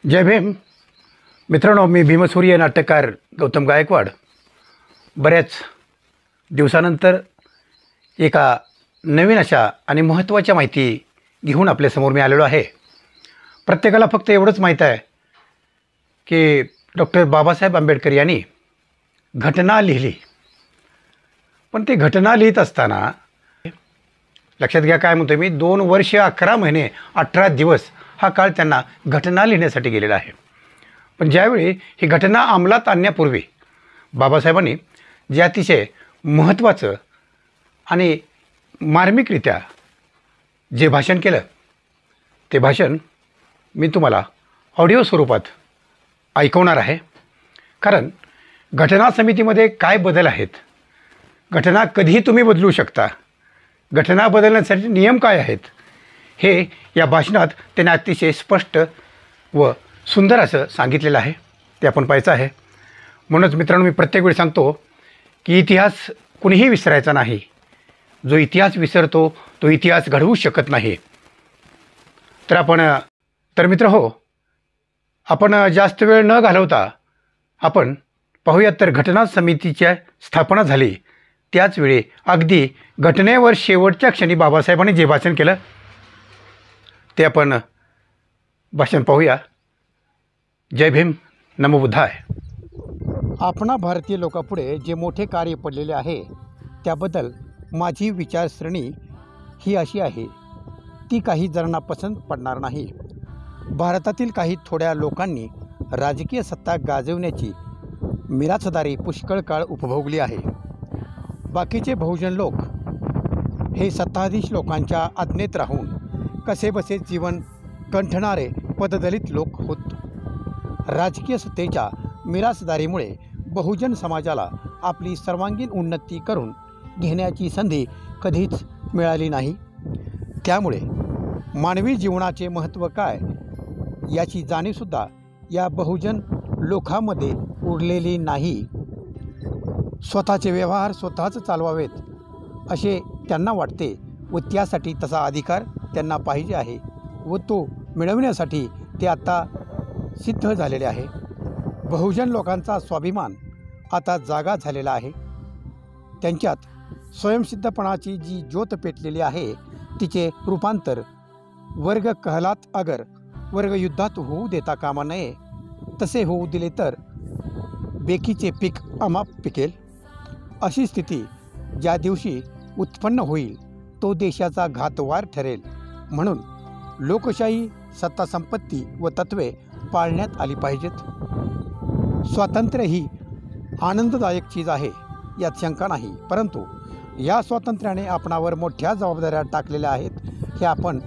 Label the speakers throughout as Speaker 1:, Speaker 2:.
Speaker 1: जय भीम. मित्रांनो, मी भीमसूर्य नाटककार गौतम गायकवाड बऱ्याच दिवसानंतर एका नवीन अशा आणि महत्त्वाच्या माहिती घेऊन आपल्यासमोर मी आलेलो आहे. प्रत्येकाला फक्त एवढंच माहीत आहे की डॉक्टर बाबासाहेब आंबेडकर यांनी घटना लिहिली. पण ते घटना लिहित असताना लक्षात घ्या काय म्हणतो मी, 2 वर्ष 11 महिने 18 दिवस हा काळ त्यांना घटना लिहिण्यासाठी गेलेला आहे. पण ज्यावेळी ही घटना अंमलात आणण्यापूर्वी बाबासाहेबांनी जे अतिशय महत्त्वाचं आणि मार्मिकरित्या जे भाषण केलं ते भाषण मी तुम्हाला ऑडिओ स्वरूपात ऐकवणार आहे. कारण घटना समितीमध्ये काय बदल आहेत, घटना कधीही तुम्ही बदलू शकता, घटना बदलण्यासाठी नियम काय आहेत, हे या भाषणात त्यांनी अतिशय स्पष्ट व सुंदर असं सांगितलेलं आहे. ते आपण पाहायचं आहे. म्हणूनच मित्रांनो, मी प्रत्येक वेळी सांगतो की इतिहास कुणीही विसरायचा नाही. जो इतिहास विसरतो तो इतिहास घडवू शकत नाही. तर मित्र हो, आपण जास्त वेळ न घालवता आपण पाहूयात. तर घटना समितीची स्थापना झाली त्याचवेळी अगदी घटनेवर शेवटच्या क्षणी बाबासाहेबांनी जे भाषण केलं ते आपण भाषण पाहूया. जय भीम, नमो बुद्धाय. आपणा भारतीय लोकांपुढे जे मोठे कार्य पडलेले आहे त्याबद्दल माझी विचारसरणी ही अशी आहे, ती काही जणांना पसंत पडणार नाही. भारतातील काही थोड्या लोकांनी राजकीय सत्ता गाजवण्याची मिरासदारी पुष्कळ काळ उपभोगली आहे. बाकीचे बहुजन लोक हे सत्ताधीश लोकांच्या आज्ञेत राहून कसेबसे जीवन कंठणारे पददलित लोक होत. राजकीय सत्तेच्या मिरासदारीमुळे बहुजन समाजाला आपली सर्वांगीण उन्नती करून घेण्याची संधी कधीच मिळाली नाही. त्यामुळे मानवी जीवनाचे महत्त्व काय याची जाणीवसुद्धा या बहुजन लोकांमध्ये उरलेली नाही. स्वतःचे व्यवहार स्वतःच चालवावेत असे त्यांना वाटते व त्यासाठी तसा अधिकार त्यांना पाहिजे आहे व तो मिळवण्यासाठी ते आता सिद्ध झालेले आहे. बहुजन लोकांचा स्वाभिमान आता जागा झालेला आहे. त्यांच्यात स्वयंसिद्धपणाची जी ज्योत पेटलेली आहे तिचे रूपांतर वर्ग कहलात अगर वर्ग युद्धात होऊ देता कामा नये. तसे होऊ दिले तर बेकीचे पीक अमाप पिकेल. अशी स्थिती ज्या दिवशी उत्पन्न होईल तो देशाचा घातवार ठरेल. म्हणून लोकशाही, सत्ता संपत्ती व तत्त्वे पाळण्यात आली पाहिजेत. स्वातंत्र्य ही आनंददायक चीज आहे यात शंका नाही. परंतु या स्वातंत्र्याने आपणावर मोठ्या जबाबदाऱ्या टाकलेल्या आहेत हे आपण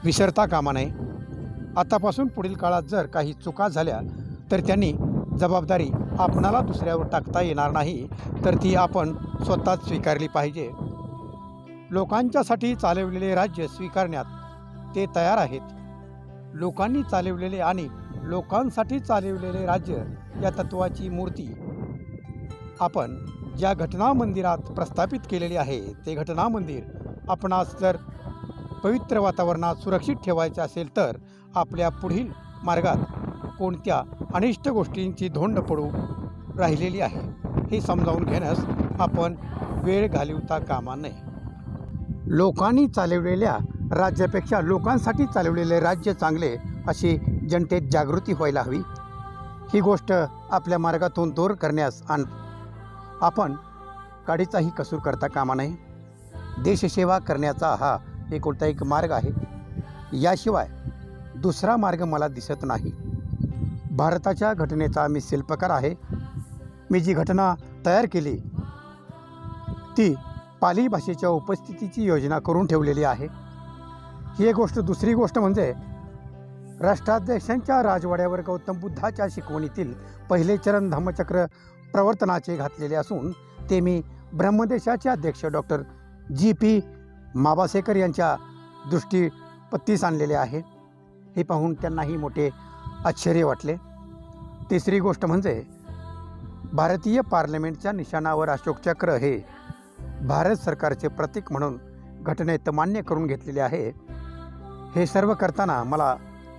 Speaker 1: विसरता कामा नये. आतापासून पुढील काळात जर काही चुका झाल्या तर त्यांनी जबाबदारी आपणाला दुसऱ्यावर टाकता येणार नाही, तर ती आपण स्वतःच स्वीकारली पाहिजे. लोकांच्यासाठी चालवलेले राज्य स्वीकारण्यात ते तयार आहेत. लोकांनी चालवलेले आणि लोकांसाठी चालवलेले राज्य या तत्त्वाची मूर्ती आपण ज्या घटना मंदिरात प्रस्थापित केलेली आहे ते घटना मंदिर आपणास जर पवित्र वातावरणात सुरक्षित ठेवायचे असेल तर आपल्या पुढील मार्गात कोणत्या अनिष्ट गोष्टींची धोंड पडू राहिलेली आहे हे समजावून घेण्यास आपण वेळ घालवता कामा नये. लोकांनी चालवलेल्या राज्यापेक्षा लोकांसाठी चालवलेले राज्य चांगले अशी जनतेत जागृती व्हायला हवी. ही गोष्ट आपल्या मार्गातून दूर करण्यास आपण काडीचाही कसूर करता कामा नये. देशसेवा करण्याचा हा एकुलता एक मार्ग आहे. याशिवाय दुसरा मार्ग मला दिसत नाही. भारताच्या घटनेचा मी शिल्पकार आहे. मी जी घटना तयार केली ती पाली भाषेच्या उपस्थितीची योजना करून ठेवलेली आहे. ही एक गोष्ट. दुसरी गोष्ट म्हणजे राष्ट्राध्यक्षांच्या राजवाड्यावर गौतम बुद्धाच्या शिकवणीतील पहिले चरण धम्मचक्र प्रवर्तनाचे घातलेले असून ते मी ब्रह्मदेशाचे अध्यक्ष डॉक्टर G.P. माबासेकर यांच्या दृष्टीपत्तीस आणलेले आहे. हे पाहून त्यांनाही मोठे आश्चर्य वाटले. तिसरी गोष्ट म्हणजे भारतीय पार्लमेंटच्या निशाणावर अशोकचक्र हे भारत सरकारचे प्रतीक म्हणून घटनेत मान्य करून घेतलेले आहे. हे सर्व करताना मला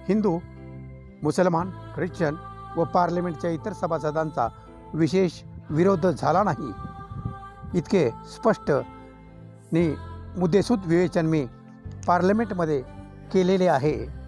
Speaker 1: हिंदू मुसलमान, ख्रिश्चन व पार्लमेंटच्या इतर सभासदांचा विशेष विरोध झाला नाही. इतके स्पष्ट नि मुद्देसूद विवेचन मी पार्लमेंटमध्ये केलेले आहे.